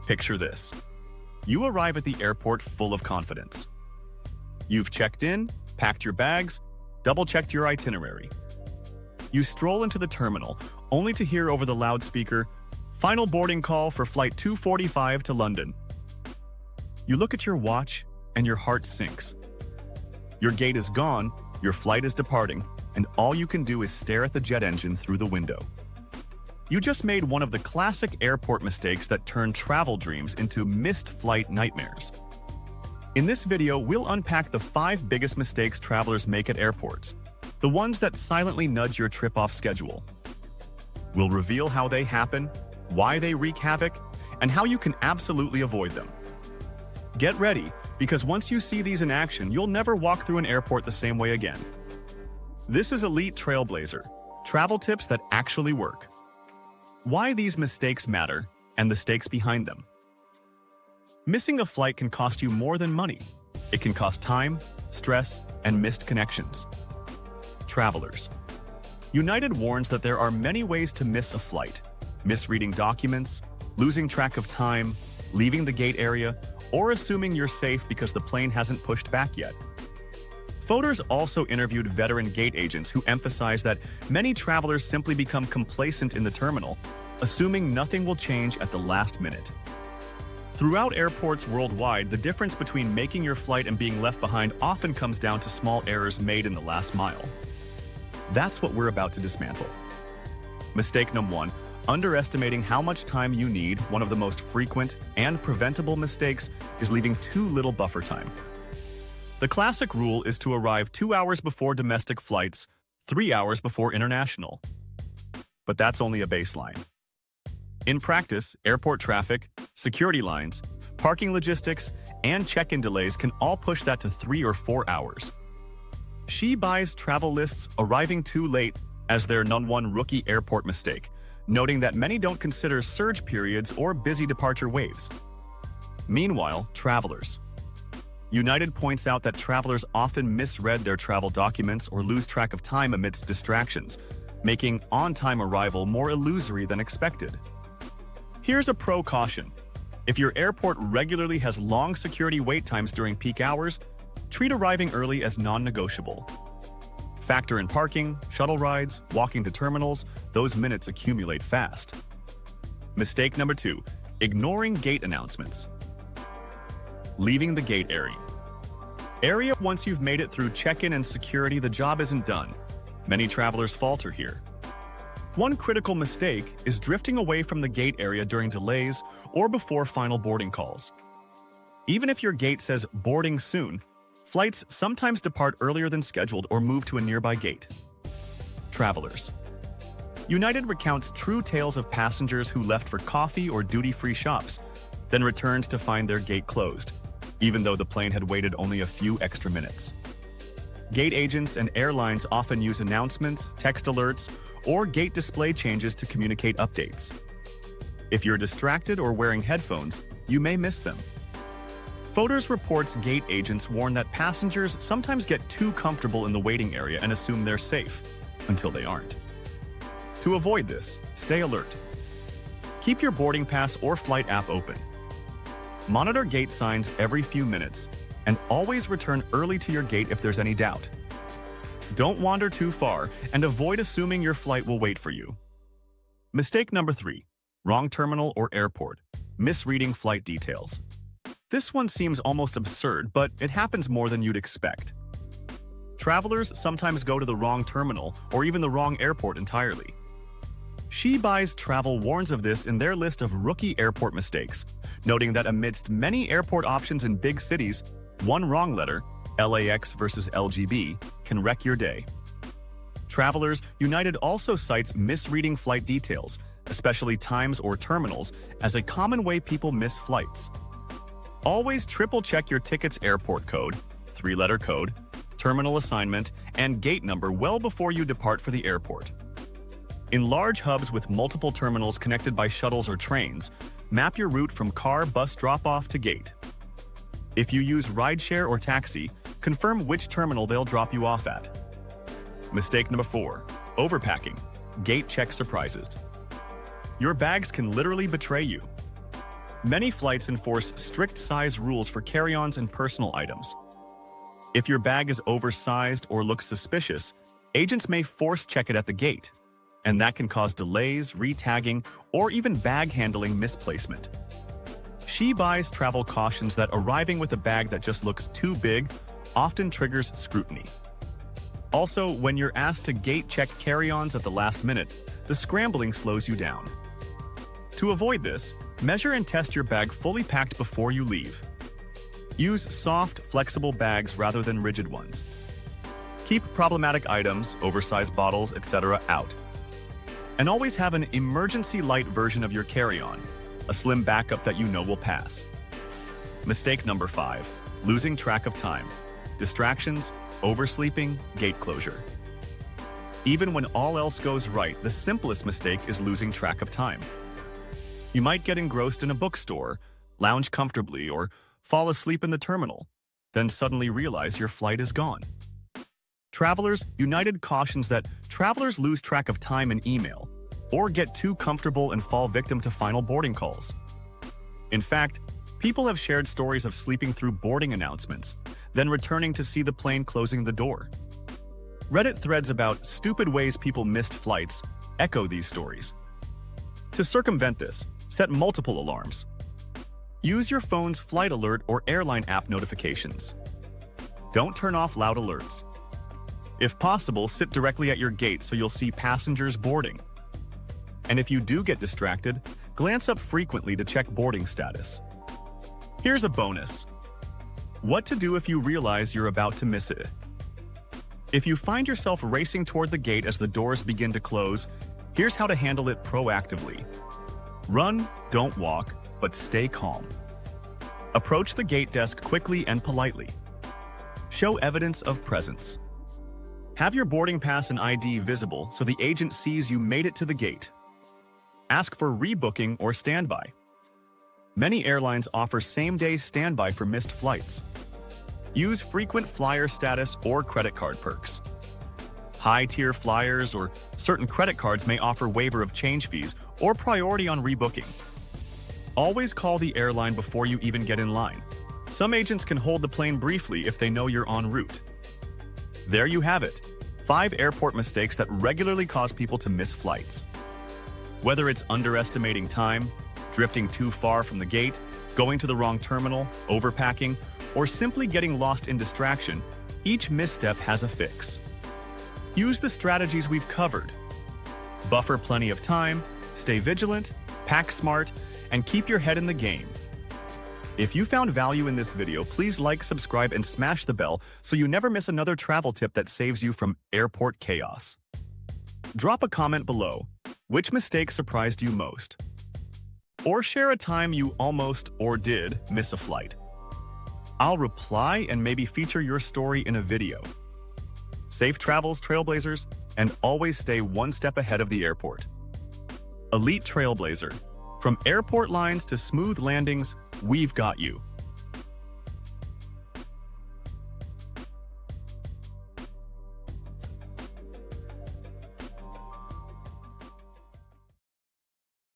Picture this. You arrive at the airport full of confidence. You've checked in, packed your bags, double-checked your itinerary. You stroll into the terminal, only to hear over the loudspeaker, "Final boarding call for flight 245 to London." You look at your watch, and your heart sinks. Your gate is gone, your flight is departing, and all you can do is stare at the jet engine through the window. You just made one of the classic airport mistakes that turn travel dreams into missed flight nightmares. In this video, we'll unpack the 5 biggest mistakes travelers make at airports, the ones that silently nudge your trip off schedule. We'll reveal how they happen, why they wreak havoc, and how you can absolutely avoid them. Get ready, because once you see these in action, you'll never walk through an airport the same way again. This is Elite Trailblazer, travel tips that actually work. Why these mistakes matter, and the stakes behind them. Missing a flight can cost you more than money. It can cost time, stress, and missed connections. Travelers. United warns that there are many ways to miss a flight: misreading documents, losing track of time, leaving the gate area, or assuming you're safe because the plane hasn't pushed back yet. Photos also interviewed veteran gate agents who emphasize that many travelers simply become complacent in the terminal, assuming nothing will change at the last minute. Throughout airports worldwide, the difference between making your flight and being left behind often comes down to small errors made in the last mile. That's what we're about to dismantle. Mistake number 1, underestimating how much time you need. One of the most frequent and preventable mistakes is leaving too little buffer time. The classic rule is to arrive 2 hours before domestic flights, 3 hours before international. But that's only a baseline. In practice, airport traffic, security lines, parking logistics, and check-in delays can all push that to 3 or 4 hours. She buys travel lists arriving too late as their #1 rookie airport mistake, noting that many don't consider surge periods or busy departure waves. Meanwhile, travelers. United points out that travelers often misread their travel documents or lose track of time amidst distractions, making on-time arrival more illusory than expected. Here's a pro caution. If your airport regularly has long security wait times during peak hours, treat arriving early as non-negotiable. Factor in parking, shuttle rides, walking to terminals. Those minutes accumulate fast. Mistake number 2, ignoring gate announcements. Leaving the gate area. Once you've made it through check-in and security, the job isn't done. Many travelers falter here. One critical mistake is drifting away from the gate area during delays or before final boarding calls. Even if your gate says boarding soon, flights sometimes depart earlier than scheduled or move to a nearby gate. Travelers. United recounts true tales of passengers who left for coffee or duty-free shops, then returned to find their gate closed, even though the plane had waited only a few extra minutes. Gate agents and airlines often use announcements, text alerts, or gate display changes to communicate updates. If you're distracted or wearing headphones, you may miss them. Photos reports gate agents warn that passengers sometimes get too comfortable in the waiting area and assume they're safe, until they aren't. To avoid this, stay alert. Keep your boarding pass or flight app open. Monitor gate signs every few minutes, and always return early to your gate if there's any doubt. Don't wander too far, and avoid assuming your flight will wait for you. Mistake number 3, wrong terminal or airport, misreading flight details. This one seems almost absurd, but it happens more than you'd expect. Travelers sometimes go to the wrong terminal or even the wrong airport entirely. She Buys Travel warns of this in their list of rookie airport mistakes, noting that amidst many airport options in big cities, one wrong letter, LAX versus LGB, can wreck your day. Travelers, United also cites misreading flight details, especially times or terminals, as a common way people miss flights. Always triple-check your ticket's airport code, 3-letter code, terminal assignment, and gate number well before you depart for the airport. In large hubs with multiple terminals connected by shuttles or trains, map your route from car bus drop-off to gate. If you use rideshare or taxi, confirm which terminal they'll drop you off at. Mistake number 4, overpacking, gate check surprises. Your bags can literally betray you. Many flights enforce strict size rules for carry-ons and personal items. If your bag is oversized or looks suspicious, agents may force check it at the gate, and that can cause delays, retagging, or even bag handling misplacement. She Buys travel cautions that arriving with a bag that just looks too big often triggers scrutiny. Also, when you're asked to gate check carry-ons at the last minute, the scrambling slows you down. To avoid this, measure and test your bag fully packed before you leave. Use soft, flexible bags rather than rigid ones. Keep problematic items, oversized bottles, etc. out. And always have an emergency light version of your carry-on, a slim backup that you know will pass. Mistake number 5, losing track of time. Distractions, oversleeping, gate closure. Even when all else goes right, the simplest mistake is losing track of time. You might get engrossed in a bookstore, lounge comfortably, or fall asleep in the terminal, then suddenly realize your flight is gone. Travelers United cautions that travelers lose track of time in email, or get too comfortable and fall victim to final boarding calls. In fact, people have shared stories of sleeping through boarding announcements, then returning to see the plane closing the door. Reddit threads about stupid ways people missed flights echo these stories. To circumvent this, set multiple alarms. Use your phone's flight alert or airline app notifications. Don't turn off loud alerts. If possible, sit directly at your gate so you'll see passengers boarding. And if you do get distracted, glance up frequently to check boarding status. Here's a bonus. What to do if you realize you're about to miss it. If you find yourself racing toward the gate as the doors begin to close, here's how to handle it proactively. Run, don't walk, but stay calm. Approach the gate desk quickly and politely. Show evidence of presence. Have your boarding pass and ID visible so the agent sees you made it to the gate. Ask for rebooking or standby. Many airlines offer same-day standby for missed flights. Use frequent flyer status or credit card perks. High-tier flyers or certain credit cards may offer waiver of change fees or priority on rebooking. Always call the airline before you even get in line. Some agents can hold the plane briefly if they know you're en route. There you have it, 5 airport mistakes that regularly cause people to miss flights. Whether it's underestimating time, drifting too far from the gate, going to the wrong terminal, overpacking, or simply getting lost in distraction, each misstep has a fix. Use the strategies we've covered. Buffer plenty of time, stay vigilant, pack smart, and keep your head in the game. If you found value in this video, please like, subscribe, and smash the bell so you never miss another travel tip that saves you from airport chaos. Drop a comment below. Which mistake surprised you most? Or share a time you almost or did miss a flight. I'll reply and maybe feature your story in a video. Safe travels, Trailblazers, and always stay one step ahead of the airport. Elite Trailblazer. From airport lines to smooth landings, we've got you.